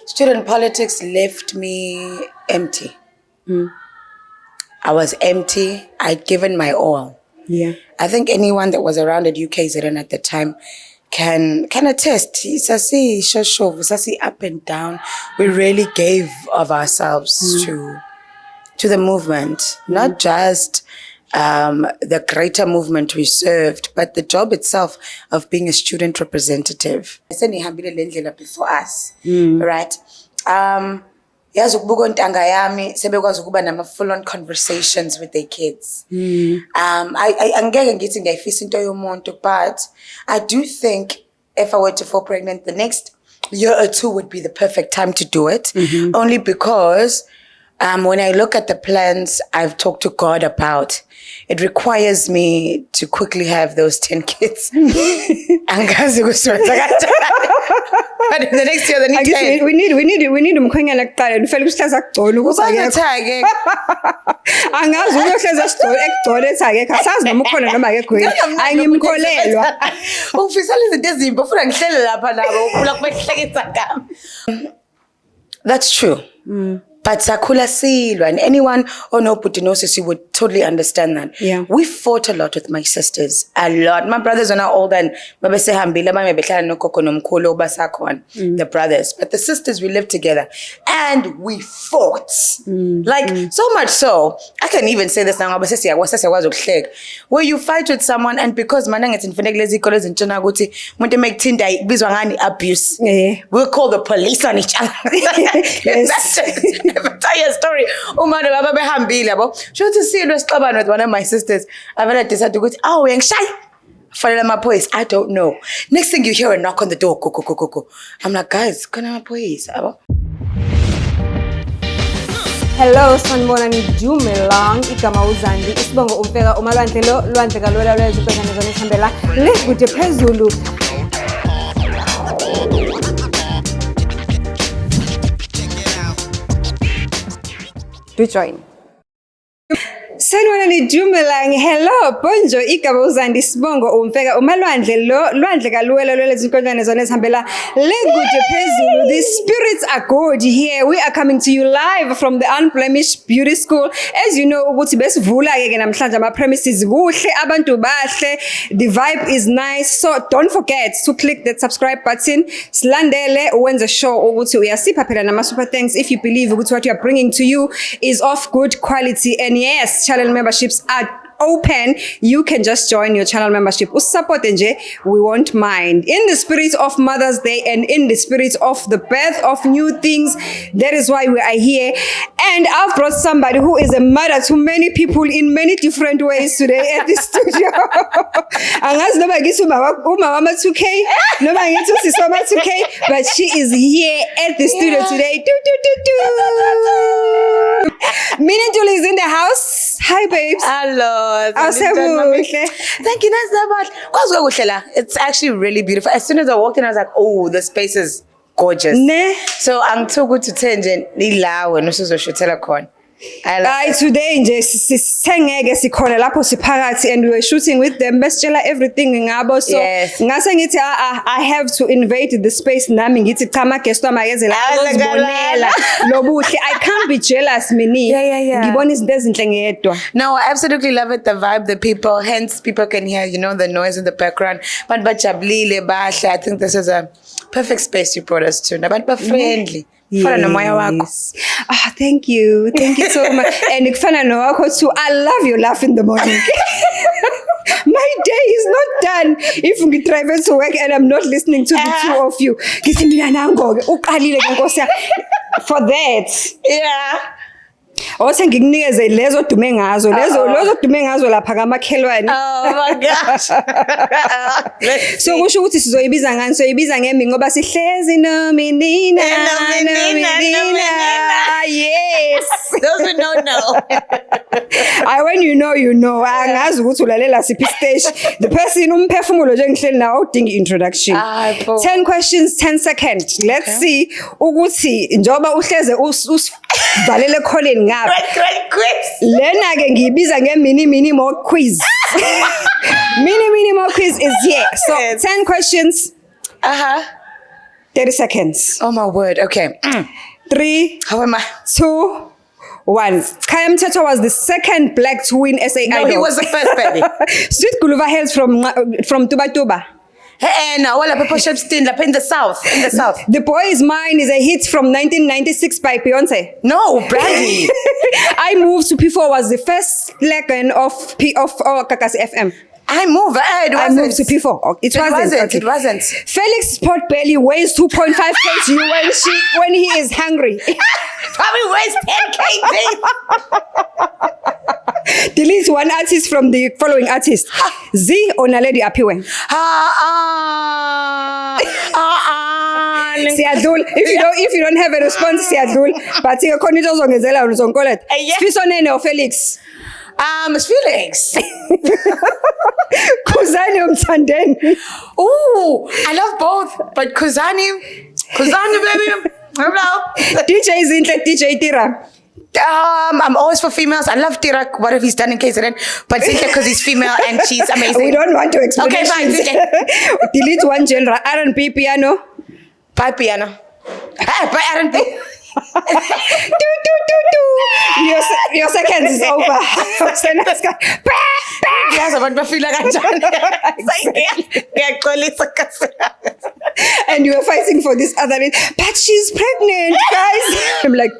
Student politics left me empty. I was empty. I'd given my all. Yeah. I think anyone that was around at UKZN at the time can attest. Sasi shoshovu, sasi up and down. We really gave of ourselves to the movement, not just the greater movement we served, but the job itself of being a student representative. Before us, right? Full-on conversations with their kids. But I do think if I were to fall pregnant, the next year or two would be the perfect time to do it. Only because when I look at the plans I've talked to God about, it requires me to quickly have those 10 kids. But in the next year, the next 10. We need umkhwenyana kuqala nifela ukuhlaza kugcona ukuthi akekho. Angazi ukuyohlaza ekugcona ethi akekho asazi noma ukhona noma akekho yini. Ayimkholelwa. Ufisela izinto ezimbi ufuna ngihlele lapha nabo ufuna kubehlekisa ngami. That's true. But sakhula silwa, and anyone who knows Putinosis, you would totally understand that. Yeah. We fought a lot with my sisters, a lot. My brothers are now older, and the brothers. But the sisters, we lived together, and we fought. So much so, I can even say this now, where you fight with someone, and because abuse, we'll call the police on each other. Yes. Entire story. Umane baba behambile yabo. Shothi silwe sixabana with one of my sisters. Avela decide ukuthi ngishayi. Fanele amaphoyisa. I don't know. Next thing you hear a knock on the door. Go. I'm like, guys, khona amaphoyisa yabo. Hello, sanibonani Dumelang, igama uZandi, isibongo umfeka umalwandle lo lwandle kalwela lwezikwezana zonihambela lekude phezulu. Do join. Sanibonani Dumelang. Hello, bonjour, igama uZandi, isibongo umfeka umalwandle lo lwandle kalwela lwezikwezana zonihambela lekude phezulu. The spirits are good here. We are coming to you live from the Unblemished Beauty School. As you know, ukuthi besivula ke namhlanje ama premises kuhle, abantu bahle, the vibe is nice. So don't forget to click that subscribe button. Silandele uwenze sure ukuthi uyasipha phela nama super thanks if you believe ukuthi what you are bringing to you is of good quality. And yes, channel memberships are open. You can just join your channel membership. Support nje, we won't mind. In the spirit of Mother's Day and in the spirit of the birth of new things, that is why we are here. And I've brought somebody who is a mother to many people in many different ways today at the studio. Angazi noma ngithi umama 2K, noma ngithi usisoma 2K, but she is here at the studio today. Minnie Ntuli is in the house. Hi babes. Hello. Thank you. It's actually really beautiful. As soon as I walked in, I was like, oh, the space is gorgeous. So I'm too good to change it. Today nje sisengeke sikhona lapho siphakathi and we were shooting with them besitshela everything ngabo, so ngase ngithi I have to invade the space nami ngithi cha ama guest amakezela azibonela lobuhle. I can't be jealous Minnie. Ngibona izinto ezinhle ngedwa. No, I absolutely love it, the vibe, the people, hence people can hear, the noise in the background. But bajabulile bahle. I think this is a perfect space you brought us to. But friendly. Yes. Thank you so much. And too, I love your laugh in the morning. My day is not done if we drive to work and I'm not listening to the two of you. For that. Yeah. Ose ngikunikeze lezo dume ngazo dume ngazo lapha kamakhelwane. Oh my gosh. So kusho ukuthi sizoyibiza ngani? Soyibiza ngemi ngoba sihlezi no Minina. Yes. Those who don't know. When you know, you know. Angazi ukuthi ulalela siphi stage. The person umphefumulo nje ngihleli nawo udinga introduction. 10 questions, 10 seconds. Let's see ukuthi njoba uhleze usivalele kholeni ngapi. Great quiz. Lena ke ngiyibiza nge more quiz. Mini more quiz is here. So 10 questions. 30 seconds. Oh my word. Okay. 3, How am I? 2, 1. Kaya Mthetho was the second black to win SA No, Idol. he was the first baby. Sweet Guluva hails from Tuba Tuba. Hey, now all the people should stand up in the south. In the south. The Boy Is Mine is a hit from 1996 by Beyonce. No, Brandy. I Moved to P4 was the first legend of Kakasi FM. I moved. I moved to P4. It wasn't. Okay. It wasn't. Felix Potbelly weighs 2.5 kg when he is hungry. Probably weighs 10 kg. Delete one artist from the following artist. Z or Naledi Apiwe. Siyadlula. If you don't have a response, siyadlula. But according to Zongezela or Zonkolet. Spisonene or Felix. It's Felix. Kuzani Mtandeni. Ooh, I love both, but Kuzani, baby. Hello. DJ Zinhle, DJ Tira. I'm always for females. I love Tirak. What have he's done in KZN? But Zinhle because he's female and she's amazing. We don't want to explain. Okay, fine. Delete one genre. R&B piano. Bye piano. Bye R&B. Your seconds is over. And you were fighting for this other name. But she's pregnant, guys. I'm like,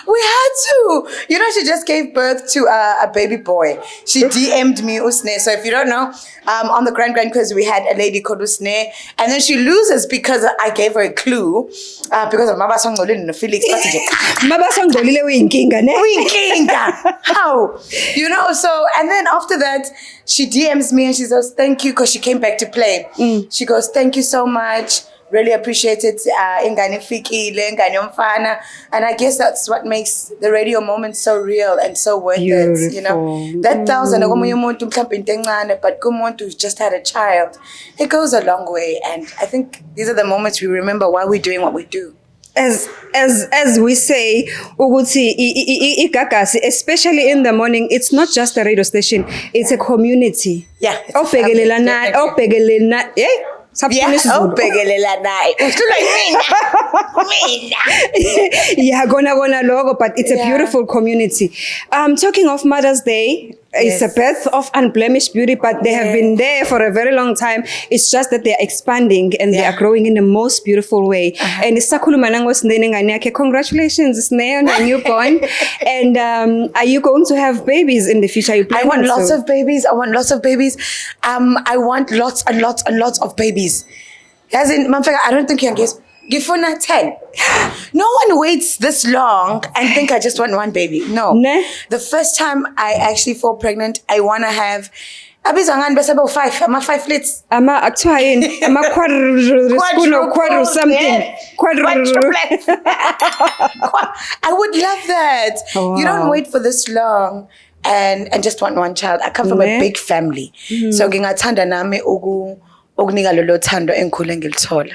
we had to. You know, she just gave birth to a baby boy. She DM'd me Usne. So if you don't know, on the Grand quiz, we had a lady called Usne. And then she loses because I gave her a clue. Because of Maba Songolin and Felix. Maba Songolile uyinkinga ne? Uyinkinga. How? You know, so, and then after that, she DMs me and she says, thank you, because she came back to play. She goes, thank you so much. Really appreciate it. Ingane fikile, ingane yomfana. And I guess that's what makes the radio moment so real and so worth it. You know, that thousand, but kumuntu who's just had a child, it goes a long way. And I think these are the moments we remember why we're doing what we do. As we say, ukuthi igagasi, especially in the morning, it's not just a radio station; it's a community. Yeah. Yeah, gonna logo, but it's a beautiful community. Talking of Mother's Day, it's a birth of unblemished beauty, but they have been there for a very long time. It's just that they're expanding and they are growing in the most beautiful way. And congratulations, Sneh, on your newborn. And are you going to have babies in the future? I want lots of babies. I want lots of babies. I want lots and lots and lots of babies. As in, I don't think you can guess. Gifuna 10. No one waits this long and think I just want one baby. No. The first time I actually fall pregnant, I want to have about 5. I'm 5 lits. I'm quadru something. I would love that. Wow. You don't wait for this long and just want one child. I come from a big family. So ngingathanda nami ukunika lolo thando engikhule ngilithola.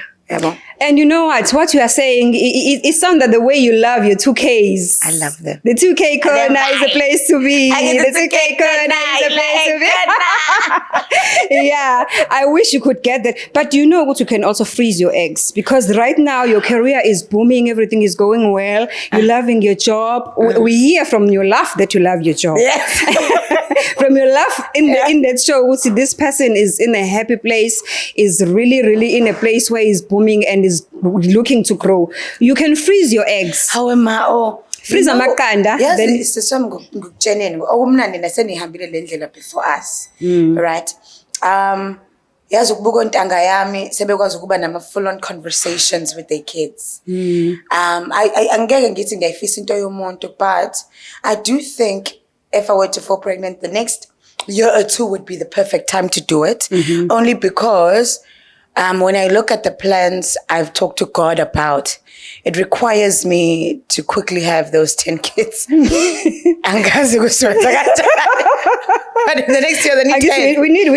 And you know what you are saying, it sounds like the way you love your 2Ks. I love them. The 2K corner is a place to be. The 2K corner is a place to be. Yeah, I wish you could get that. But you know what, you can also freeze your eggs. Because right now your career is booming, everything is going well. You're loving your job. We hear from your laugh that you love your job. Yes. From your laugh in that show, we see this person is in a happy place, is really, really in a place where he's booming and is looking to grow. You can freeze your eggs. How am I? Freeze amakanda. Yes, then it's the same before us. Right? Yazi ukubuka ontanga yami sebekwazi ukuba nama full on conversations with their kids. Angeke ngithi ngiyayifisa into yomuntu, but I do think if I were to fall pregnant, the next year or 2 would be the perfect time to do it. Only because when I look at the plans I've talked to God about, it requires me to quickly have those 10 kids. But in the next year, I guess 10. we need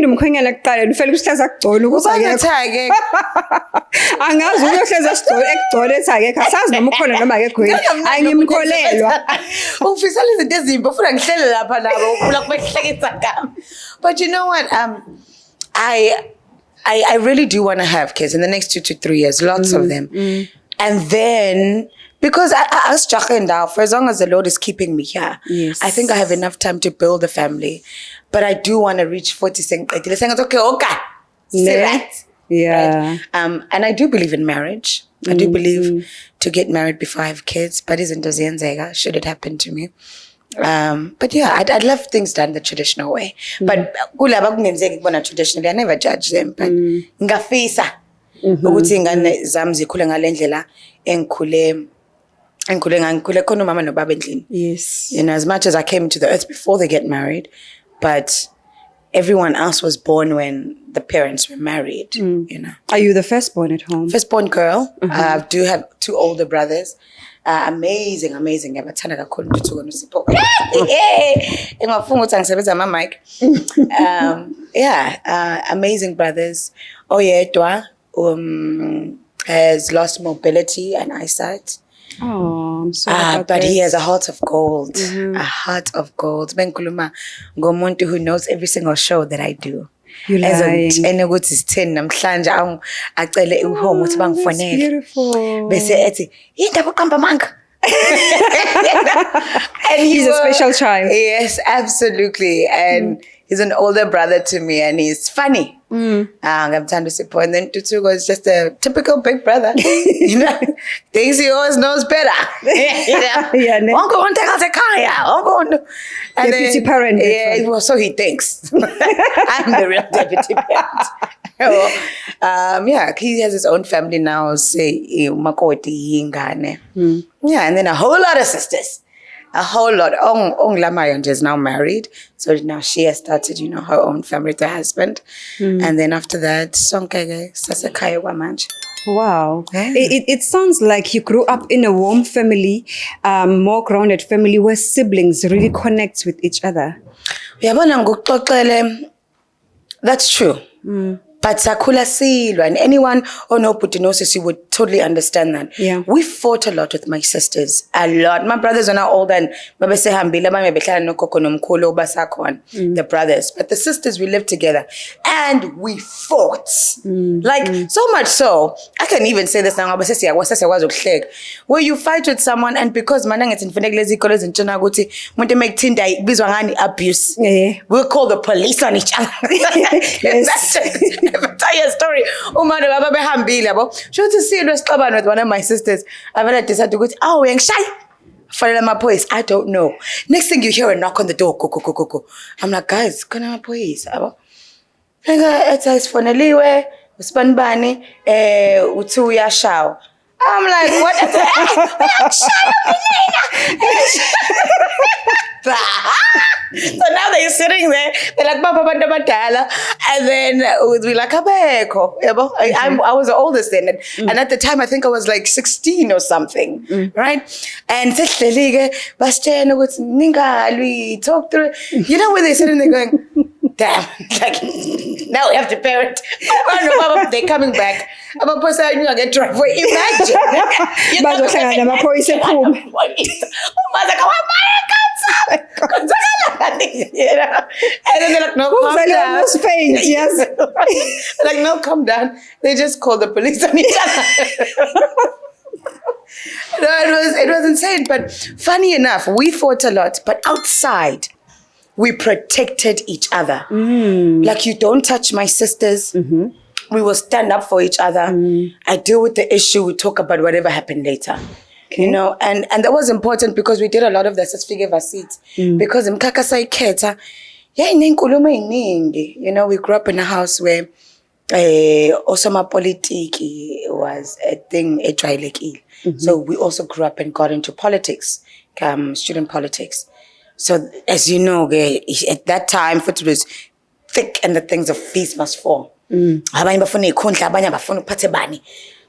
umkhwenyana kuqala ufela ukuhlaza kugcona Uzangathake. Angazi uyohleza sigcona ekugcona ethake asazi noma ukhona noma akekho yini angimkholelwa. Ufisa izinto ezimbi ufuna ngihlele lapha nabo ufuna kubehlekisa ngami. But you know what, I really do want to have kids in the next 2 to 3 years, lots of them. And then, because I was struggling now, for as long as the Lord is keeping me here, Yes. I think I have enough time to build a family. But I do want to reach 40, saying, okay, Ne? right. Yeah. Right? And I do believe in marriage. I do believe to get married before I have kids, but isn't should it happen to me. But yeah, I'd love things done the traditional way. But traditionally, I never judge them. But ngafisa ukuthi ingane zami zikhule ngalendlela engikhule khona umama nobaba endlini. Yes. You know, as much as I came into the earth before they get married, but everyone else was born when the parents were married, you know. Are you the firstborn at home? Firstborn girl. I do have 2 older brothers. Amazing. Ngiyabathanda kakhulu uThuthukwa noSipho. Engafunga ukuthi angisebenza ama mic. Amazing brothers. Oyedwa has lost mobility and eyesight. Oh, I'm sorry. But he has a heart of gold. A heart of gold. Benkuluma ngomuntu who knows every single show that I do. You're lying. Ukuthi is 10 namhlanje acele uhome ukuthi bangifonele. Beautiful. Bese ethi indaba uqamba manga. And He's a special child. Yes, absolutely. And he's an older brother to me, and he's funny. Ngamthanda uSipho. And then Tutugo is just a typical big brother. You know, thinks he always knows better. You know? Yeah, Uncle won't take out a car. And deputy parent. Yeah, well, so he thinks. I'm the real deputy parent. He has his own family now. Say makoti ingane. Yeah, and then a whole lot of sisters. A whole lot. Layanja is now married. So now she has started, you know, her own family with her husband. And then after that, Sonkege, Sasekaya Wamaj. Wow. Yeah. It sounds like you grew up in a warm family, more grounded family where siblings really connect with each other. That's true. But sakhula silwa, and anyone who knows Putinosis, you would totally understand that. Yeah. We fought a lot with my sisters. A lot. My brothers are now older, and the brothers. But the sisters, we lived together. And we fought. Like, so much so, I can even say this now, where you fight with someone, and because abuse, we'll call the police on each other. Yes. Entire story. Umama baba behambile yabo. Shothi silwe sixabana with one of my sisters. Avela decide ukuthi uyangishaya. Fanele amaphoyisa. I don't know. Next thing you hear a knock on the door. Go. I'm like, guys, khona amaphoyisa yabo. Fika ethi isifoneliwe usibanibani uthi uyashawa. I'm like, what? So now they're sitting there, they're like, Baba Badala, and then we'd be like, Abeko. I was the oldest then, and at the time I think I was like 16 or something, right? And talk through, you know, when they're sitting there going, damn, like now we have to parent. They're coming back. I'm a person I knew I get driveway. Imagine. You know? And then they're like, no, calm down. Yes. Like, no, calm down. They just called the police on each other. No, it was insane. But funny enough, we fought a lot, but outside, we protected each other. Like, you don't touch my sisters. We will stand up for each other. I deal with the issue. We talk about whatever happened later. Okay. You know, and that was important because we did a lot of the sasfike vasit. Because mkaka saiketa, you know, we grew up in a house where osoma politiki was a thing, so we also grew up and got into politics, student politics. So as you know, at that time, it was thick and the things of peace must fall.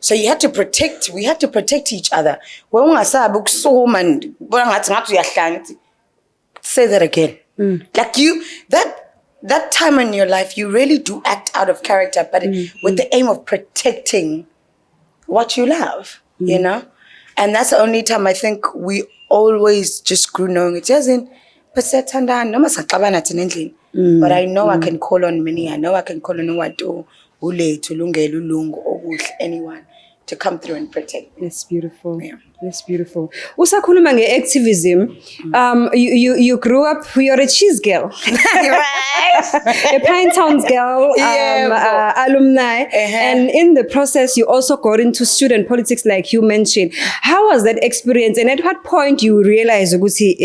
So you had to protect, we had to protect each other. Say that again. Like that time in your life, you really do act out of character, but with the aim of protecting what you love, you know? And that's the only time I think we always just grew knowing it. But I know I can call on Minnie. I know I can call on Uwatu ulethu lungele ulungu okuhle anyone to come through and protect me. That's beautiful. Yeah. That's beautiful. Usakhuluma nge-activism. You grew up, you're a cheese girl. Right. A Pine Towns girl, alumni. And in the process, you also got into student politics like you mentioned. How was that experience? And at what point you realized, Uguti,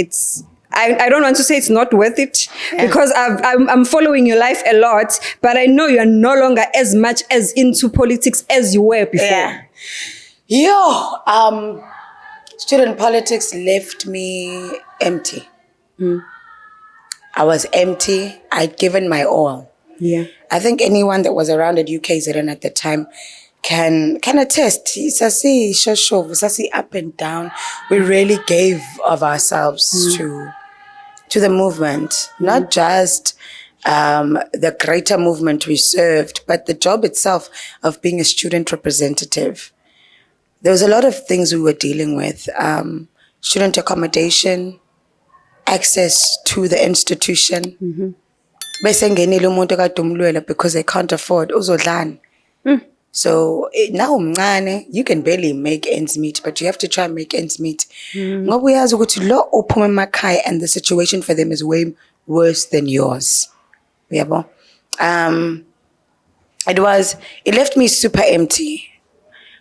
I don't want to say it's not worth it because I'm following your life a lot, but I know you're no longer as much as into politics as you were before. Yeah. Student politics left me empty. I was empty. I'd given my all. Yeah. I think anyone that was around at UKZN at the time can attest. Sasi shoshovu, sasi up and down. We really gave of ourselves to the movement, not just the greater movement we served, but the job itself of being a student representative. There was a lot of things we were dealing with. Student accommodation, access to the institution. Bese ngenile umuntu kadumlwela because they can't afford uzodlani. So now mncane, you can barely make ends meet, but you have to try and make ends meet. Ngoba uyazi ukuthi lo ophuma emakhaya and the situation for them is way worse than yours. Yabo. It left me super empty.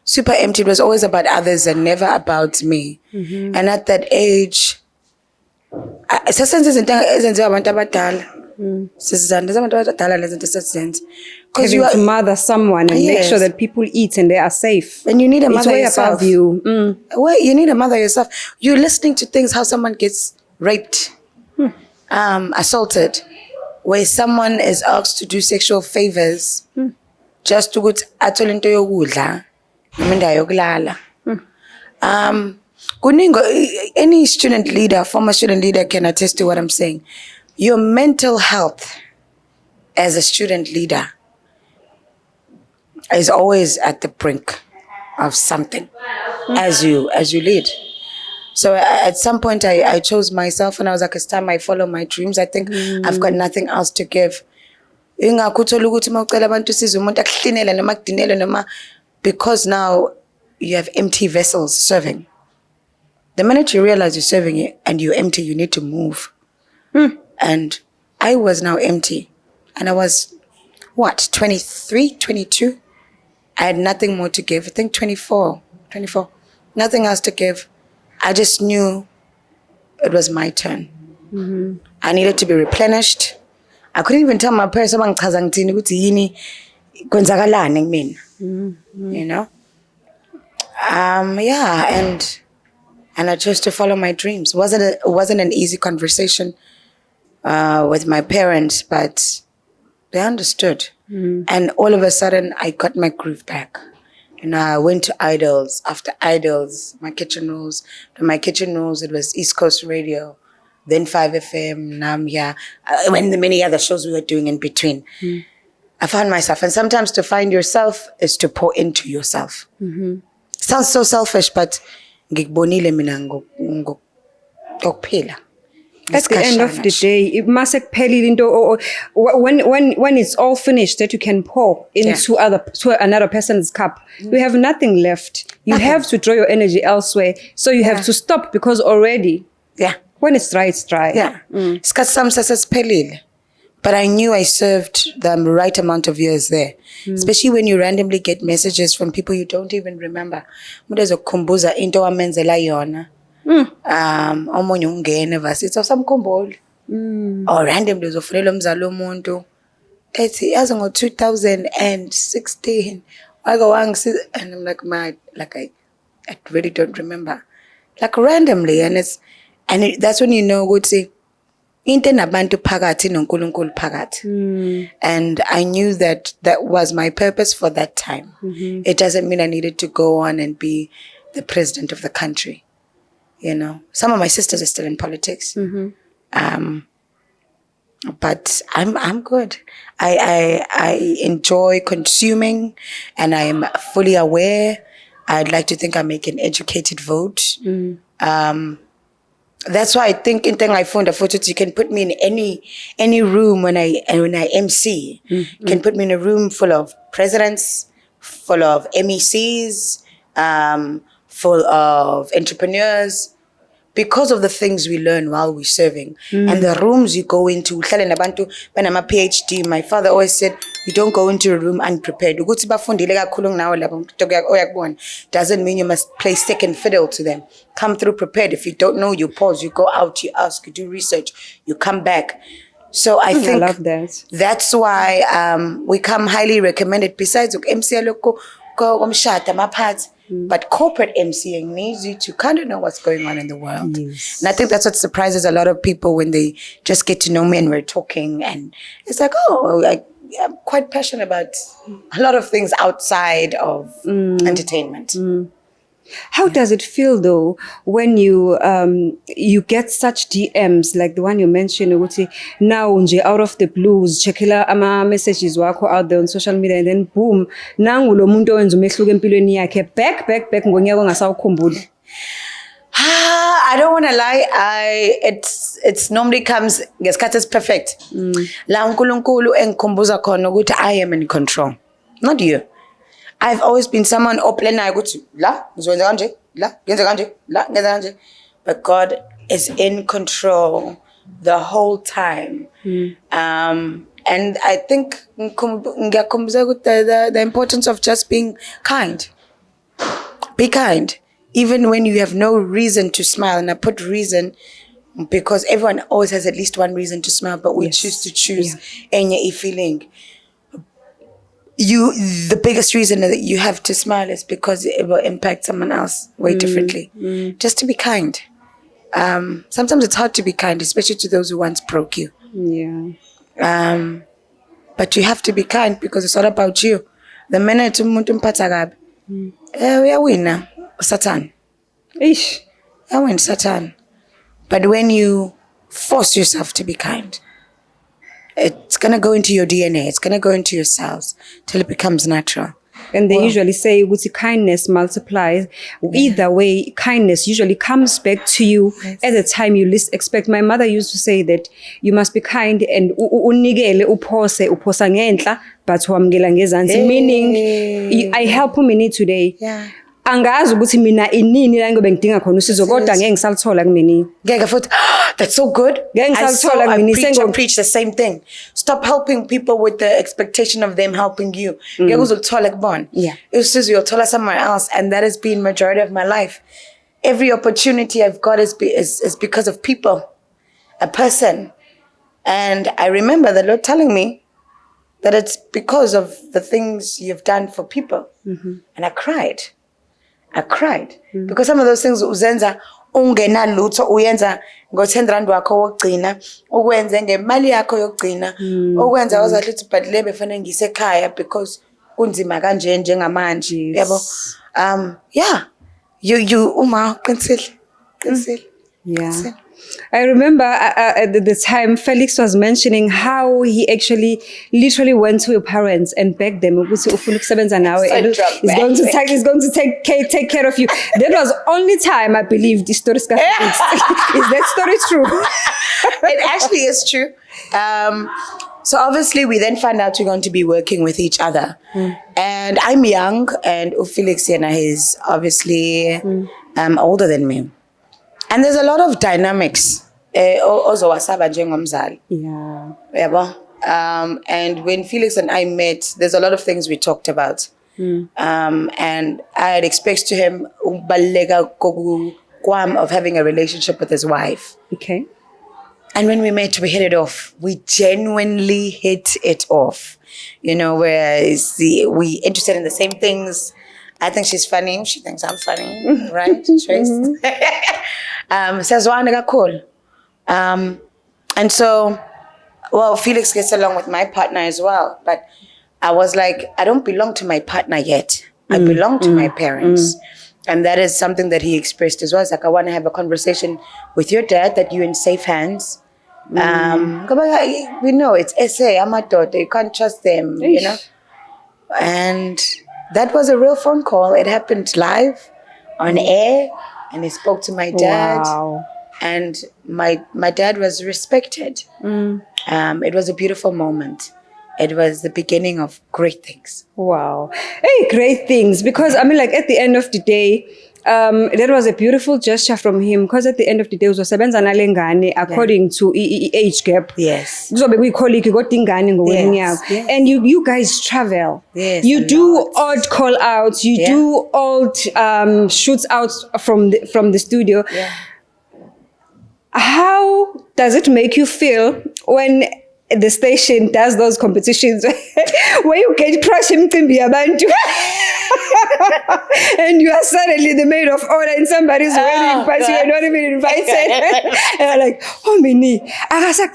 Super empty. It was always about others and never about me. And at that age, because You have to mother someone and make sure that people eat and they are safe. And you need a mother way yourself. Above you. Well, you need a mother yourself. You're listening to things how someone gets raped, assaulted, where someone is asked to do sexual favors just to go to atolento yokudla. Any student leader, former student leader can attest to what I'm saying. Your mental health as a student leader is always at the brink of something as you lead. So at some point I chose myself and I was like, it's time I follow my dreams. I think I've got nothing else to give. Because now you have empty vessels serving. The minute you realize you're serving it and you're empty, you need to move. And I was now empty. And I was, 23, 22? I had nothing more to give. I think 24. Nothing else to give. I just knew it was my turn. I needed to be replenished. I couldn't even tell my parents, you know? And I chose to follow my dreams. It wasn't an easy conversation with my parents, but they understood. And all of a sudden, I got my groove back. You know, I went to idols after idols, my kitchen rules. From my kitchen rules, it was East Coast Radio, then 5FM, Namya, and the many other shows we were doing in between. I found myself, and sometimes to find yourself is to pour into yourself. Sounds so selfish, but ngikubonile mina ngokuphila. At the end of the day, it must when it's all finished, that you can pour into another person's cup. You have nothing left. You have to draw your energy elsewhere. So you have to stop because already, when it's dry, it's dry. But I knew I served the right amount of years there. Especially when you randomly get messages from people you don't even remember. Mudezokukhumbuza into wamenzela yona. Omunye ungene vasithi awusamkhumbuli. Or randomly uzofunela umzali womuntu. Ethi yazi ngo-2016 wake wangisiza, and I'm like, I really don't remember. Like randomly, and that's when you know ukuthi into nabantu phakathi noNkulunkulu phakathi. And I knew that was my purpose for that time. It doesn't mean I needed to go on and be the president of the country. You know, some of my sisters are still in politics. But I'm good. I enjoy consuming, and I am fully aware. I'd like to think I make an educated vote. That's why I think in I found a photo. You can put me in any room when I MC. You can put me in a room full of presidents, full of MECs, full of entrepreneurs, because of the things we learn while we're serving. And the rooms you go into, when I'm a PhD, my father always said, you don't go into a room unprepared. Doesn't mean you must play second fiddle to them. Come through prepared. If you don't know, you pause, you go out, you ask, you do research, you come back. So I think love that. That's why we come highly recommended. Besides MC but corporate MCing needs you to kind of know what's going on in the world. Yes. And I think that's what surprises a lot of people when they just get to know me and we're talking. And it's like, I'm quite passionate about a lot of things outside of entertainment. How does it feel though when you get such DMs like the one you mentioned, now nje out of the blues, checkila ama messages wako out there on social media, and then boom, nangu lo muntu owenza umehluko empilweni yakhe, back ngonyaka ongasawukhumbuli? I don't want to lie. It's normally comes ngesikhathi is perfect. La uNkulunkulu engikhumbuza khona ukuthi I am in control, not you. I've always been someone oplanayo ukuthi la ngizowenza kanje, la ngenza kanje, la ngenza kanje. But God is in control the whole time. And I think ngiyakhumbuza ukuthi the importance of just being kind. Be kind. Even when you have no reason to smile, and I put reason because everyone always has at least one reason to smile, but we choose to choose any feeling. The biggest reason that you have to smile is because it will impact someone else way differently. Just to be kind. Sometimes it's hard to be kind, especially to those who once broke you. Yeah. But you have to be kind because it's all about you. The minute umuntu mphatha kabi, uyawina Satan. Ish. Uyawina Satan. But when you force yourself to be kind, it's going to go into your DNA. It's going to go into your cells till it becomes natural. And they usually say, kindness multiplies. Either way, kindness usually comes back to you at the time you least expect. My mother used to say that you must be kind and unikele uphosa ngenhla but wamgela ngezansi. Meaning, I help Minnie today. Yeah. Angazi ukuthi mina inini la ngobe ngidinga khona usizo kodwa ngeke ngisalithola kumini. That's so good. I preach the same thing. Stop helping people with the expectation of them helping you. Yeah. You'll tell us somewhere else, and that has been majority of my life. Every opportunity I've got is because of people, a person. And I remember the Lord telling me that it's because of the things you've done for people. And I cried. Because some of those things uzenza ungena lutho uyenza ngo10 rand wakho wokugcina ukwenze ngemali yakho yokugcina ukwenza wazathi uthi but lebe fanele ngisekhaya because kunzima kanje njengamanje yabo. You uma qinisile. Yeah. I remember at the time Felix was mentioning how he actually literally went to your parents and begged them ukuthi ufuna ukusebenza nawe and he's going to take care of you. That was only time I believed the story is that story true? It actually is true. So obviously we then find out we're going to be working with each other. And I'm young and Felix is obviously older than me. And there's a lot of dynamics. Ozowasaba njengomzali. Yeah. And when Felix and I met, there's a lot of things we talked about. And I had expressed to him of having a relationship with his wife. Okay. And when we met, we hit it off. We genuinely hit it off. You know, we interested in the same things. I think she's funny. She thinks I'm funny, right? Trace. Says cool. And so, well, Felix gets along with my partner as well. But I was like, I don't belong to my partner yet. I belong to my parents. And that is something that he expressed as well. It's like, I want to have a conversation with your dad that you're in safe hands. We know it's SA, I'm a daughter. You can't trust them, you know? And that was a real phone call. It happened live on air, and he spoke to my dad. Wow. And my dad was respected. It was a beautiful moment. It was the beginning of great things. Wow. Hey, great things. Because I mean, like at the end of the day, that was a beautiful gesture from him. Because at the end of the day, uzosebenza nalengane according to age gap. Yes. Kuzobe kuyicolleague got ingane ngokwenyanga. Yes. And you guys travel. Yes. You do odd call outs. You do odd shoots out from the studio. Yeah. How does it make you feel when the station does those competitions where you get crush imcimbi yabantu and you are suddenly the maid of honor in somebody's wedding, but you are not even invited? And you're like, oh, Minnie, what was that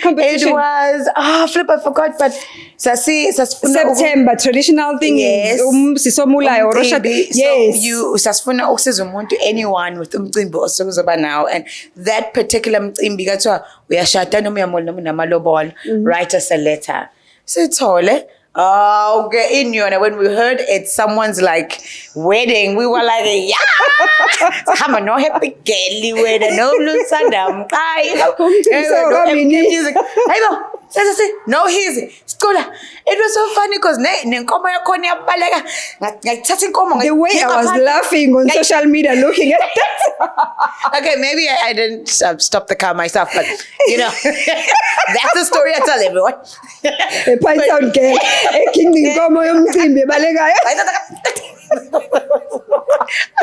competition? It was, flip, I forgot, but September, traditional thing. Yes. Sisomulayo, yes. You sasifuna ukusiza umuntu, anyone with umcimbi osukuzoba now, and that particular mcimbi kathiwa uyashada noma uyamolo namalobolo, write us a letter. Sithole okay, in yona, when we heard it's someone's like wedding, we were like, yeah, come no happy girly wedding, no blue sandam, no music. No, easy. Skola. It was so funny because the way I was laughing on social media looking at that. Okay, maybe I didn't stop the car myself, but you know, that's the story I tell everyone.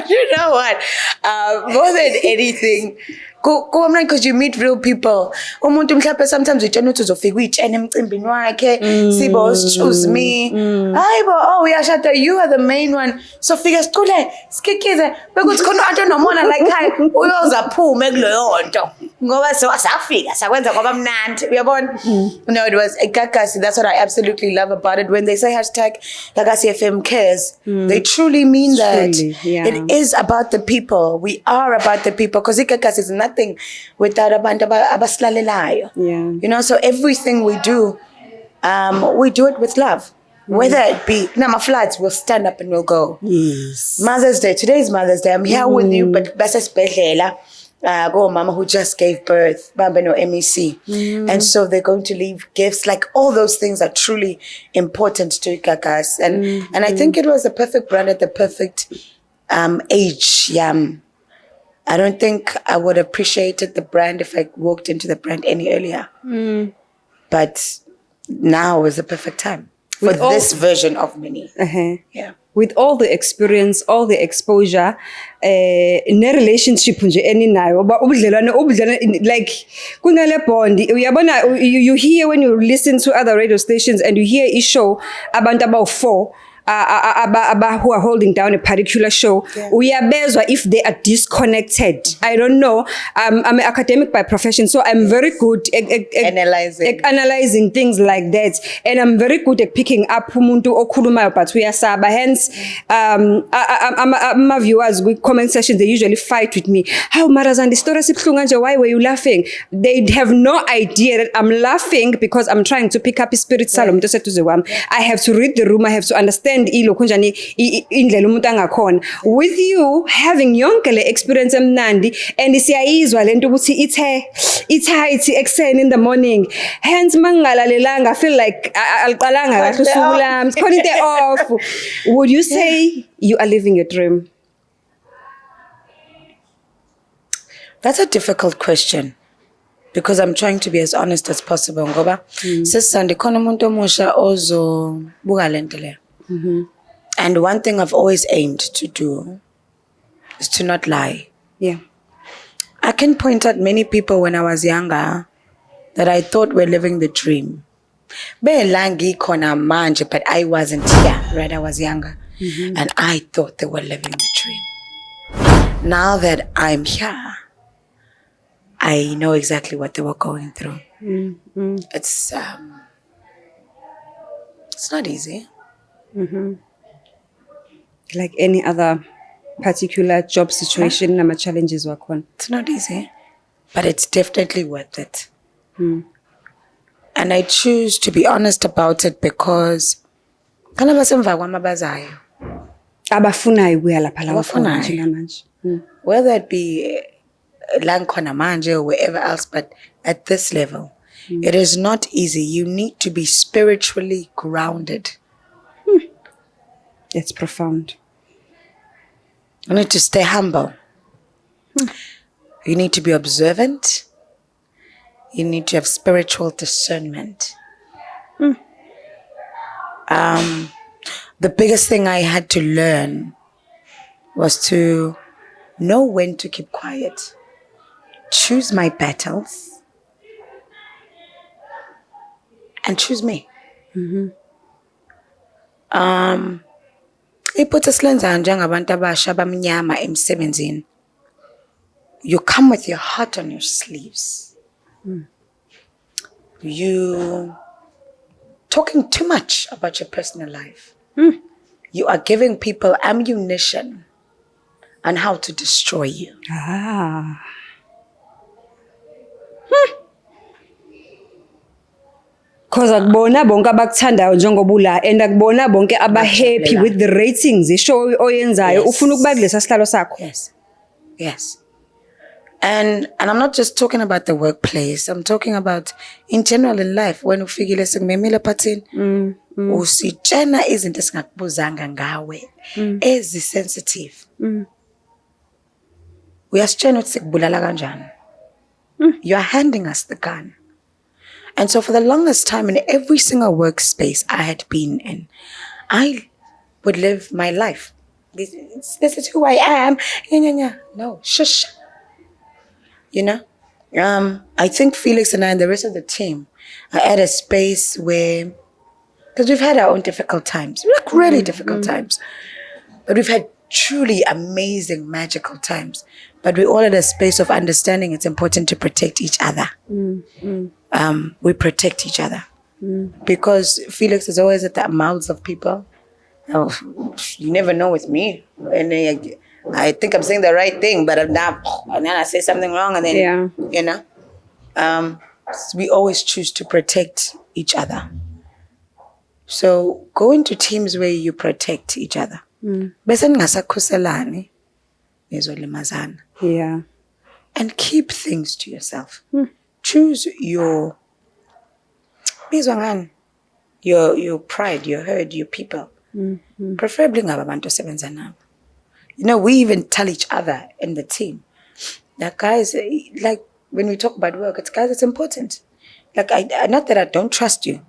You know what? More than anything, because you meet real people. Sometimes we turn to Zofig, choose me. Oh, we are shatter. You are the main one. So figure school, skikize. Because I don't know more like hi. We all are poor, meglo. Ngoba so asafika sakwenza ngoba mnandi uyabona. No, it was Gagasi. That's what I absolutely love about it. When they say hashtag Gagasi FM cares, they truly mean that. It is about the people. We are about the people, because Gagasi is nothing without abantu abasilalelayo. You know, so everything we do it with love. Whether it be Nama floods, we'll stand up and we'll go. Yes. Mother's Day. Today is Mother's Day. I'm here with you, but best especially go mama who just gave birth, Bamba no MEC. And so they're going to leave gifts. Like all those things are truly important to Ikakas. And I think it was the perfect brand at the perfect age. I don't think I would have appreciated the brand if I walked into the brand any earlier. But now is the perfect time for this version of Minnie. Yeah. With all the experience, all the exposure, ne relationship nje eninayo, ba ubudlelwane like kunale bond. Uyabona, you hear when you listen to other radio stations and you hear a show abantu about 4 who are holding down a particular show, uyabezwa if they are disconnected. I don't know. I'm an academic by profession, so I'm very good at analyzing things like that, and I'm very good at picking up umuntu okhulumayo but uyasaba. Hence, my viewers with comment sessions, they usually fight with me. How Marazandi story sibhlunga nje, why were you laughing? They have no idea that I'm laughing because I'm trying to pick up his spirit. I have to read the room. I have to understand with you having yonke le experience emnandi and siyayizwa lento ukuthi it's exciting in the morning, hence mangalalelanga I feel like aliqalanga kahle usuku lami khona into off. Would you say you are living a dream? That's a difficult question, because I'm trying to be as honest as possible. Ngoba sesandi khona umuntu omusha ozo buka lento le. And one thing I've always aimed to do is to not lie. Yeah. I can point out many people when I was younger that I thought were living the dream. Belangi kona manje, but I wasn't here, right? I was younger. And I thought they were living the dream. Now that I'm here, I know exactly what they were going through. It's not easy. Like any other particular job situation, nama challenges work on. It's not easy, but it's definitely worth it. And I choose to be honest about it because abafunayo kuya lapha la manje. whether it be Lankona Manje or wherever else, but at this level, it is not easy. You need to be spiritually grounded. It's profound. You need to stay humble. You need to be observant. You need to have spiritual discernment. The biggest thing I had to learn was to know when to keep quiet, choose my battles, and choose me. Iphutha silenza njengabantu abasha abamnyama emsebenzini. You come with your heart on your sleeves. You talking too much about your personal life. You are giving people ammunition on how to destroy you. Because akubona bonke abakuthandayo njengobula and akubona bonke aba-happy with the ratings ishow oyenzayo ufuna ukuba kulesa sihlalo sakho. Yes. And I'm not just talking about the workplace. I'm talking about in general in life. When ufikile sekumemile phathini, usitshena izinto esingakubuzanga ngawe ezisensitive. Uyasitshena ukuthi sikubulala kanjani. You are handing us the gun. And so for the longest time in every single workspace I had been in, I would live my life. This is who I am. No, shush. You know? I think Felix and I and the rest of the team are at a space where, because we've had our own difficult times, like really difficult times, but we've had truly amazing, magical times. But we're all at a space of understanding it's important to protect each other. We protect each other. Because Felix is always at the mouths of people. Oh, you never know with me. And I think I'm saying the right thing, but I'm not. And then I say something wrong, and then, you know. We always choose to protect each other. So go into teams where you protect each other. Bese ningasakhuselani nizolimazana. Yeah. And keep things to yourself. Choose your pride, your herd, your people. Preferably ngabantu osebenza nabo. You know, we even tell each other in the team that guys, like when we talk about work, it's important. Like not that I don't trust you,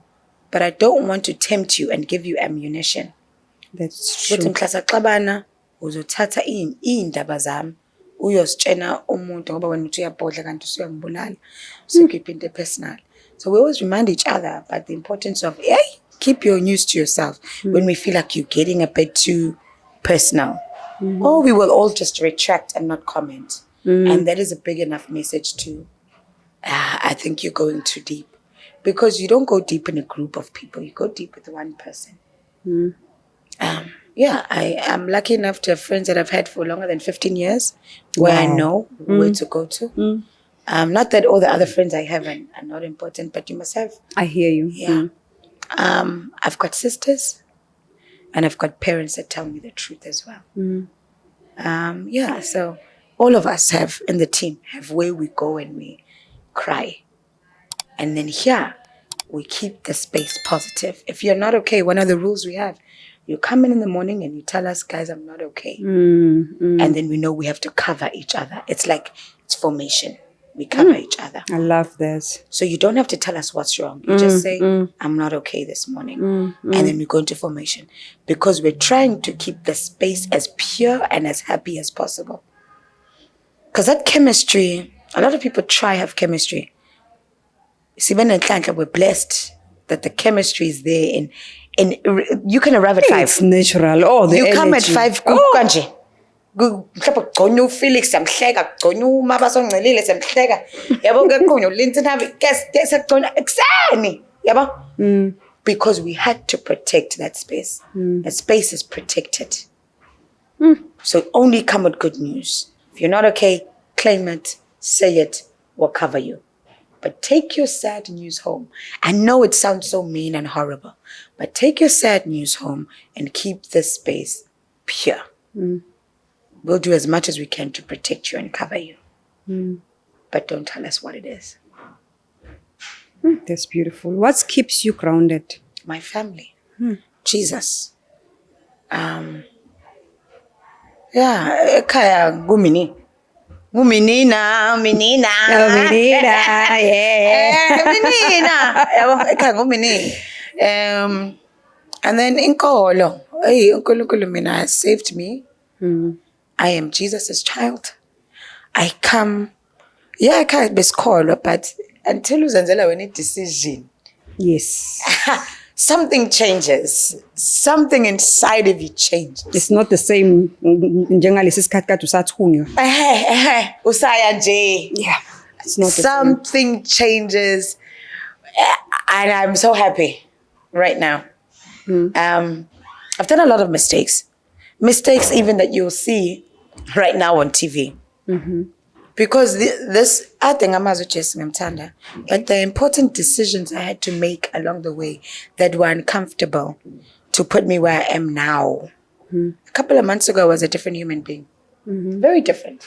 but I don't want to tempt you and give you ammunition. That's true. But ngihlasaxabana uzothatha iindaba zami uyositshena umuntu ngoba wena uthi uyabhodla kanti usuyambulala. So keep it personal. So we always remind each other about the importance of keep your news to yourself when we feel like you're getting a bit too personal. Or we will all just retract and not comment. And that is a big enough message to, I think you're going too deep. Because you don't go deep in a group of people. You go deep with one person. I am lucky enough to have friends that I've had for longer than 15 years where I know where to go to. Not that all the other friends I have are not important, but you must have. I hear you. Yeah. I've got sisters and I've got parents that tell me the truth as well. So all of us have in the team have where we go and we cry. And then here we keep the space positive. If you're not okay, one of the rules we have, you come in the morning and you tell us, guys, I'm not okay. And then we know we have to cover each other. It's like it's formation. We cover each other. I love this. So you don't have to tell us what's wrong. You just say, I'm not okay this morning. And then we go into formation. Because we're trying to keep the space as pure and as happy as possible. Because that chemistry, a lot of people try have chemistry. See, when we're blessed that the chemistry is there and you can arrive at 5. It's natural. Oh, the you come at energy. 5. Kanje. Mhlawumbe gcona uFelix samhleka gcona uMabaso Ngcelile samhleka yabo ngekhonya uLinton have sekugcona ekseni yabo because we had to protect that space. That space is protected. So only come with good news. If you're not okay, claim it, say it, we'll cover you. But take your sad news home. I know it sounds so mean and horrible, but take your sad news home and keep this space pure. we'll do as much as we can to protect you and cover you. But don't tell us what it is. That's beautiful. What keeps you grounded? My family. Jesus. Yeah, ekhaya ngumini. Nguminina, minina. Oh, Menina, yeah. Minina. Yabo, ekhaya ngumini. And then inkolo. Hey, uNkulunkulu mina has saved me. I am Jesus' child. I come. Yeah, I can't be called, but until uzenzela when it decision. Yes. Something changes. Something inside of you changes. It's not the same. Njengalesi sikhathi kade usathunywa. Usaya nje. Yeah. It's not the Something changes. And I'm so happy right now. I've done a lot of mistakes. Mistakes even that you'll see right now on TV. Because this, I think I'm as a but the important decisions I had to make along the way that were uncomfortable to put me where I am now. A couple of months ago, I was a different human being. Very different.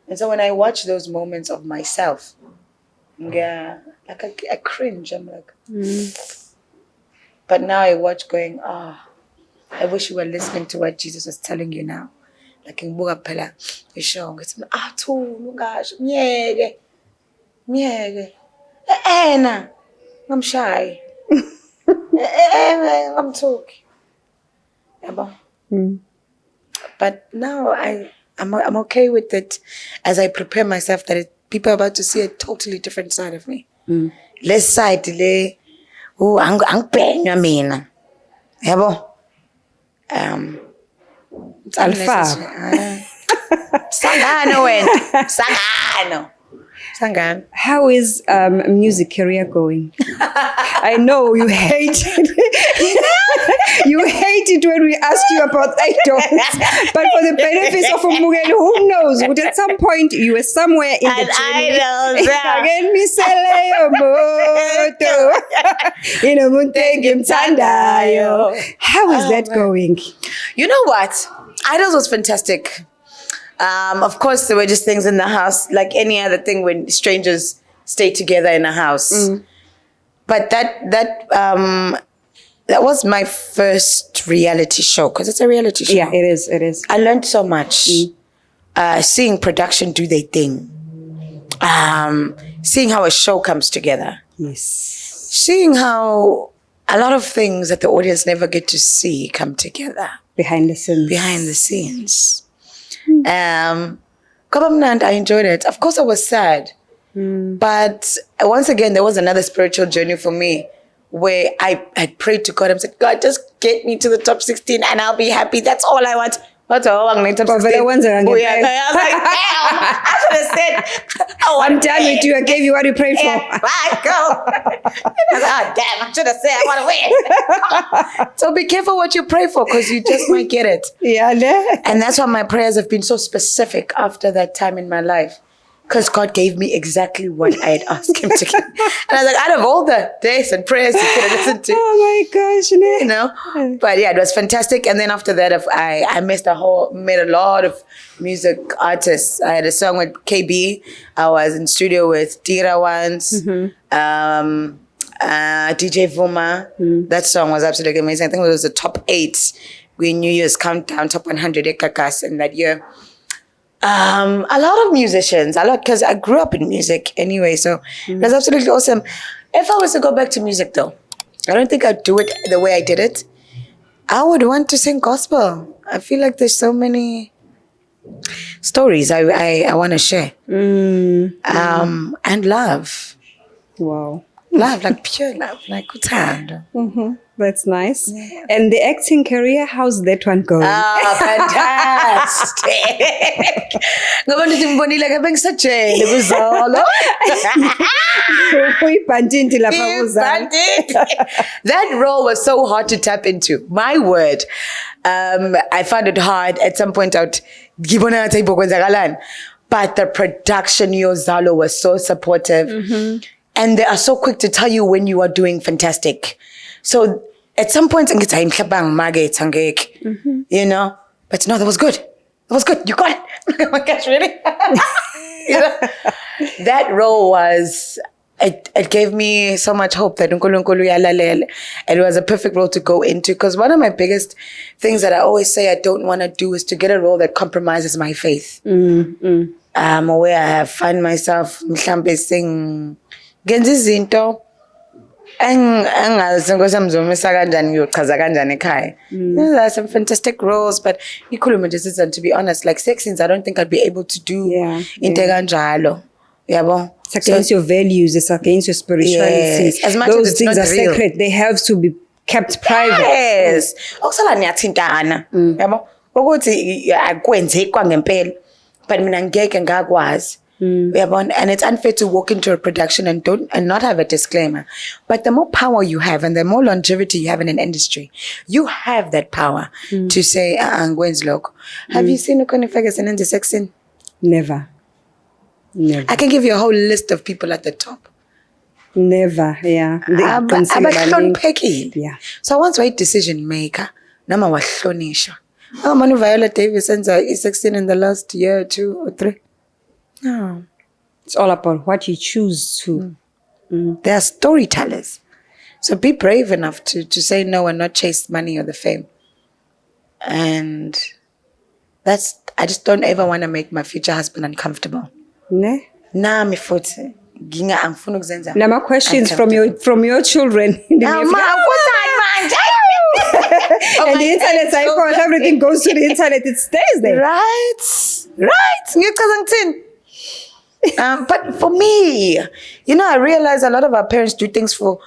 And so when I watch those moments of myself, yeah, like I cringe. I'm like, But now I watch going, I wish you were listening to what Jesus was telling you now. Like in Buga Pella, you show, it's I'm shy. I'm talking. But now I'm okay with it as I prepare myself that people are about to see a totally different side of me. Less side delay. Oh, I'm paying you mean. Yabo. It's Alpha. Sangano went. Sangano. How is music career going? I know you hate it. You hate it when we ask you about idols. But for the benefits of Umugeli, who knows? But at some point you were somewhere in the journey. How is that going? You know what? Idols was fantastic. Of course, there were just things in the house, like any other thing when strangers stay together in a house. But that was my first reality show, because it's a reality show. Yeah, it is. It is. I learned so much. Seeing production do their thing. Seeing how a show comes together. Yes. Seeing how a lot of things that the audience never get to see come together. Behind the scenes. Behind the scenes. I enjoyed it. Of course, I was sad. But once again, there was another spiritual journey for me where I prayed to God. I said, God, just get me to the top 16 and I'll be happy. That's all I want. What's all I'm top 16? I was like, damn. I should have said, I'm done with you. I gave you what you prayed for. Bye, go. I was like, damn, I should have said I want to win. So be careful what you pray for, because you just might get it. Yeah. And that's why my prayers have been so specific after that time in my life. Because God gave me exactly what I had asked him to give. And I was like, out of all the days and prayers you could have listened to. Oh my gosh. You know? But yeah, it was fantastic. And then after that, I met a lot of music artists. I had a song with KB. I was in studio with Tira once. DJ Vuma. That song was absolutely amazing. I think it was the top 8 New Year's countdown, top 100 Ekakas in that year. A lot of musicians, because I grew up in music anyway, so it was absolutely awesome. If I was to go back to music though, I don't think I'd do it the way I did it. I would want to sing gospel. I feel like there's so many stories I want to share. And love. Wow. Love, like pure love, like uthando. That's nice. Yeah. And the acting career, how's that one going? Fantastic. Ngoba ngithi ngibonile ke bengisajele kuzolo. That role was so hard to tap into. My word. I found it hard at some point out. But the production, Yozalo, was so supportive. And they are so quick to tell you when you are doing fantastic. So at some point, you know, but no, that was good. It was good. You got it. Oh my gosh, really? You know, that role was, it gave me so much hope that uNkulunkulu uyalalele. It was a perfect role to go into, because one of my biggest things that I always say I don't want to do is to get a role that compromises my faith. Where I find myself mhlambe sing ngenza izinto engazi ukuthi ngizomisa kanjani ngiyochaza kanjani ekhaya. There are some fantastic roles, but ikhulume nje siza, to be honest, like sex scenes I don't think I'd be able to do into kanjalo. Yabo. It's against your values, it's against your spirituality. Yes. As much those as it's things not are real. sacred, they have to be kept private. Yes. Okusala niyathintana. Yabo. Ukuthi akwenze kwangempela. But mina ngeke ngakwazi. Yabona, and it's unfair to walk into a production and not have a disclaimer. But the more power you have and the more longevity you have in an industry, you have that power to say, ngwenzi lokho. Have you seen Connie Ferguson in the sex scene? Never. I can give you a whole list of people at the top. Never, yeah. Yeah. So once we're a decision maker, nama wahlonishwa. Oh, Manu Viola Davis sends a sex scene in the last year, 2 or 3. No. It's all about what you choose to. They are storytellers. So be brave enough to say no and not chase money or the fame. And that's, I just don't ever want to make my future husband uncomfortable. Ne? Nah, me futhi. Ginga angifuna ukuzenza. Now questions from your children. And the internet, everything goes to the internet. It stays there. Right. But for me, I realize a lot of our parents do things for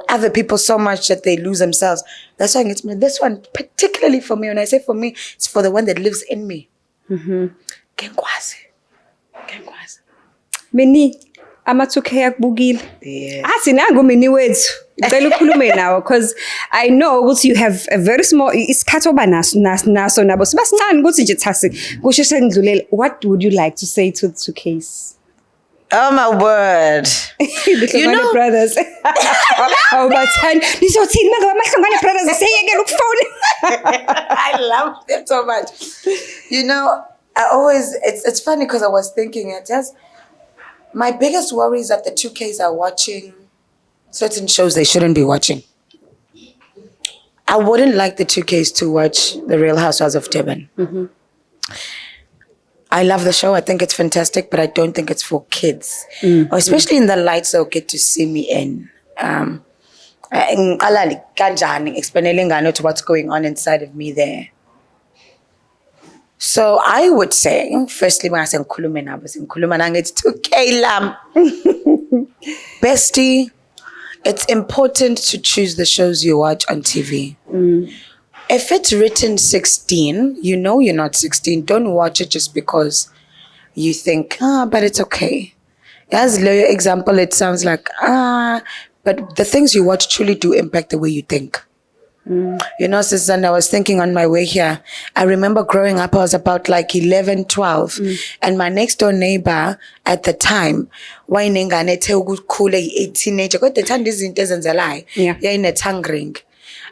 other people so much that they lose themselves. That's why it's this one, particularly for me. When I say for me, it's for the one that lives in me. Kenkwazi. Minnie, amathuke yakubukile. Athi nangu Minnie wethu. Ngicela ukhulume nawe because I know ukuthi you have a very small isikhathi oba naso nabo sibasincane ukuthi nje thasi kusho sendlulele. What would you like to say to Case? Oh my word. The brothers. Oh my time. Nizothini manje amahlangane brothers seyekela ukufona. I love them so much. I always, it's funny because I was thinking it just, my biggest worry is that the 2Ks are watching certain shows they shouldn't be watching. I wouldn't like the 2Ks to watch The Real Housewives of Durban. I love the show. I think it's fantastic, but I don't think it's for kids. Or especially in the lights they'll get to see me in. Explaining to what's going on inside of me there. So I would say, firstly, when I say Nkuluma, it's 2K lam. Bestie, it's important to choose the shows you watch on TV. If it's written 16, you're not 16. Don't watch it just because you think, but it's okay. As a example, it sounds like, but the things you watch truly do impact the way you think. Susan, I was thinking on my way here, I remember growing up, I was about like 11, 12. And my next door neighbor at the time, a teenager, got the tongue doesn't lie. Yeah, in a tongue ring.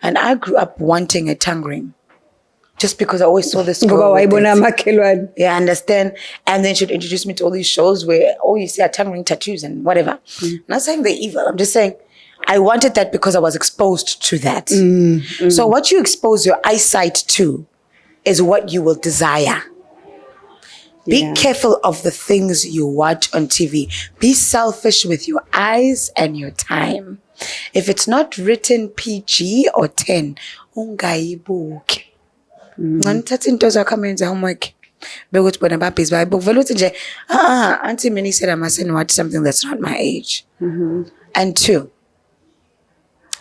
And I grew up wanting a tongue ring. Just because I always saw this girl. Yeah, I understand. And then she'd introduce me to all these shows where all you see are tongue ring tattoos and whatever. I'm not saying they're evil. I'm just saying I wanted that because I was exposed to that. So what you expose your eyesight to is what you will desire. Be careful of the things you watch on TV. Be selfish with your eyes and your time. If it's not written PG or 10, ungayibuki. Ngithatha into zakho amenze homework. Bekuthi bona babhizi bayibuka. Vele uthi nje, Auntie Minnie said I mustn't watch something that's not my age. And 2,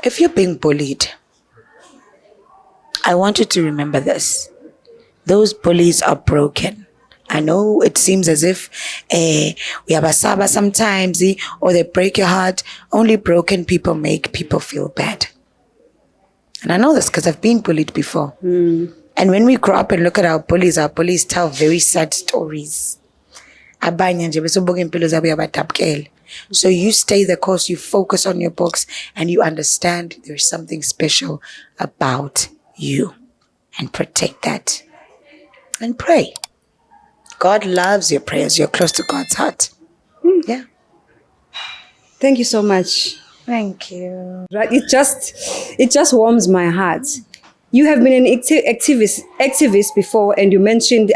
if you're being bullied, I want you to remember this. Those bullies are broken. I know it seems as if we have a saba sometimes, or they break your heart. Only broken people make people feel bad. And I know this because I've been bullied before. And when we grow up and look at our bullies tell very sad stories. So you stay the course, you focus on your books, and you understand there's something special about you. And protect that. And pray. God loves your prayers. You're close to God's heart. Yeah. Thank you so much. Thank you. Right, it just warms my heart. You have been an activist before, and you mentioned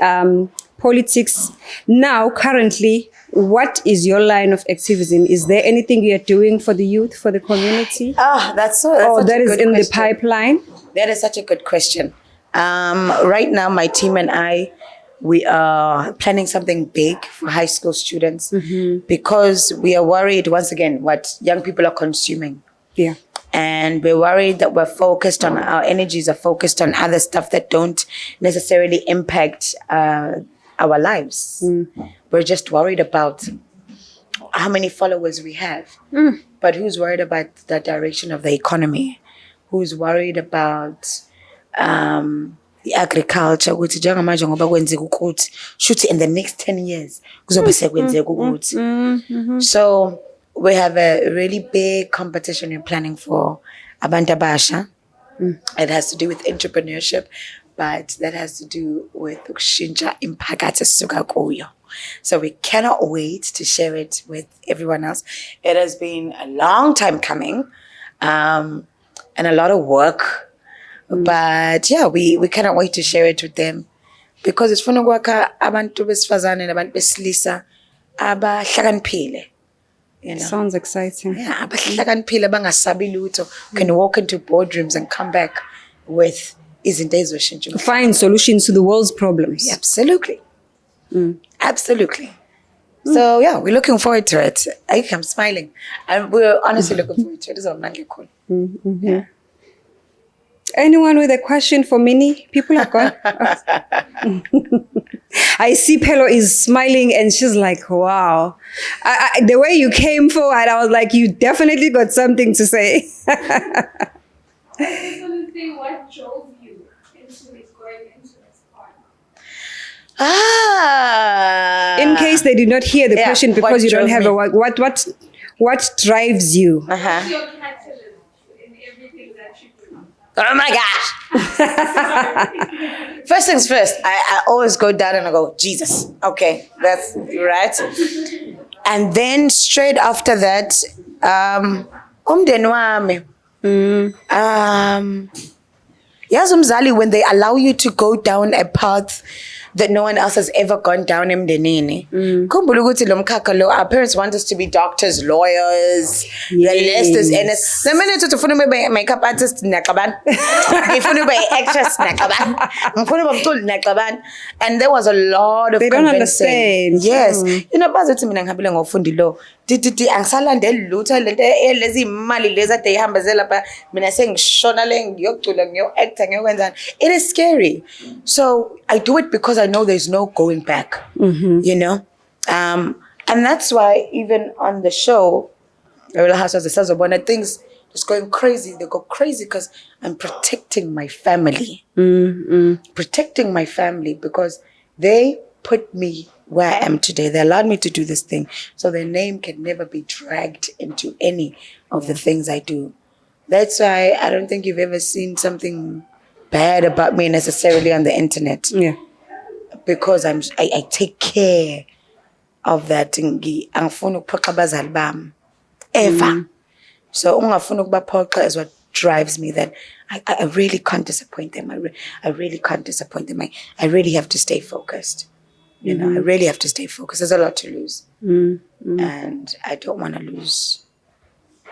politics. Now, currently, what is your line of activism? Is there anything you are doing for the youth, for the community? That's or such that a is good in question. the pipeline? That is such a good question. Right now, my team and I, we are planning something big for high school students because we are worried, once again, what young people are consuming. Yeah. And we're worried that our energies are focused on other stuff that don't necessarily impact our lives. We're just worried about how many followers we have. But who's worried about the direction of the economy? Who's worried about the agriculture? Shoot, in the next 10 years. So we have a really big competition we're planning for Abantu Abasha. It has to do with entrepreneurship, but that has to do with ukushintsha imphakathi esisuka kuyo. So we cannot wait to share it with everyone else. It has been a long time coming, and a lot of work. But yeah, we cannot wait to share it with them because it's funa ukwakha abantu besifazane nabantu besilisa abahlakaniphile. Sounds exciting. Yeah, abahlakaniphile bangasabi lutho, can walk into boardrooms and come back with izinto ezoshintsha. Find solutions to the world's problems. Absolutely. Absolutely. So yeah, we're looking forward to it. I'm smiling. And we're honestly looking forward to it. It's cool. Yeah. Anyone with a question for Minnie? People are gone. I see Pelo is smiling and she's like, wow. The way you came forward, I was like, you definitely got something to say. I just want to say what drove you into going into this part. In case they did not hear the question because you don't have me? a what drives you? What's your catalyst in everything that you do? Oh my gosh. First things first, I always go down and I go, Jesus. Okay, that's right. And then straight after that, umndeni wami. Yazi umzali, when they allow you to go down a path that no one else has ever gone down emndenini. Khumbula ukuthi lo mkhakha lo, our parents want us to be doctors, lawyers, the list is endless. The minute ufuna ube makeup artist naqabana, ngifuna ube actress naqabana, ngifuna ube umculi naqabana, and there was a lot of they don't understand. Yes, you know bazi ukuthi mina ngihambile ngofunda lo. Angisalandeli lutho lento lezi imali lezi ade ihambezela lapha mina sengishona le ngiyocula ngiyo-actor ngiyokwenzana. It is scary. So I do it because I know there's no going back. You know? And that's why even on the show, Real Housewives of Sazobona, things just going crazy. They go crazy because I'm protecting my family. Protecting my family because they put me where I am today. They allowed me to do this thing. So their name can never be dragged into any of the things I do. That's why I don't think you've ever seen something bad about me necessarily on the internet. Yeah. Because I take care of that. Angifuni ukuphoqa abazali bami. Ever. So ungafuni ukubaphoqa is what drives me, that I really can't disappoint them. I really can't disappoint them. I really have to stay focused. You know, I really have to stay focused. There's a lot to lose. And I don't want to lose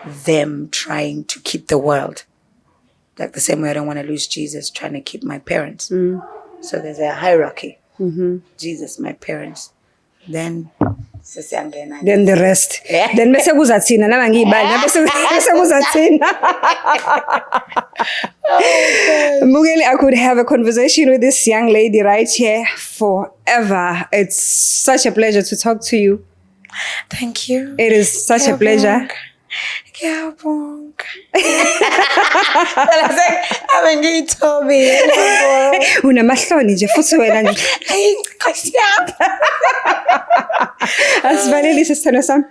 them trying to keep the world. Like the same way I don't want to lose Jesus trying to keep my parents. So there's a hierarchy. Jesus, my parents. Then the rest. Yeah. Then bese kuzathina nama ngiyibani bese kuzathina. Mugeli, I could have a conversation with this young lady right here forever. It's such a pleasure to talk to you. Thank you. It is such a pleasure. Unamahloni nje futhi wena nje. Asivalelise sithando sami.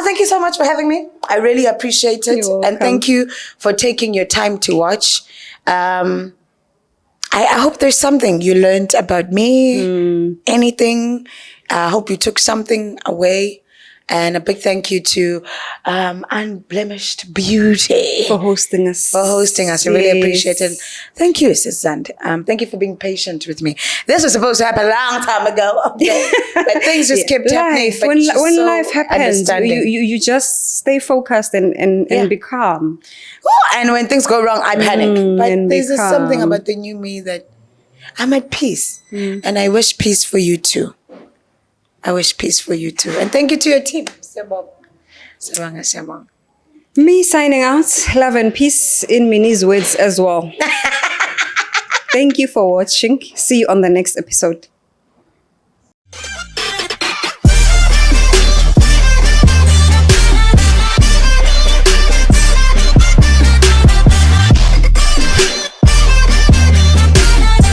Thank you so much for having me. I really appreciate it. You're welcome. And thank you for taking your time to watch. I I hope there's something you learned about me, anything. I hope you took something away. And a big thank you to Unblemished Beauty For hosting us. I really appreciate it. Thank you, Sis Zand. Thank you for being patient with me. This was supposed to happen a long time ago, okay? But things just kept happening. Life, But when so life happens, understanding. you just stay focused and be calm. Oh, and when things go wrong, I panic. But and be there's just something calm. about the new me that I'm at peace. And I wish peace for you too. I wish peace for you too. And thank you to your team. Sebang. Me signing out. Love and peace in Minnie's words as well. Thank you for watching. See you on the next episode.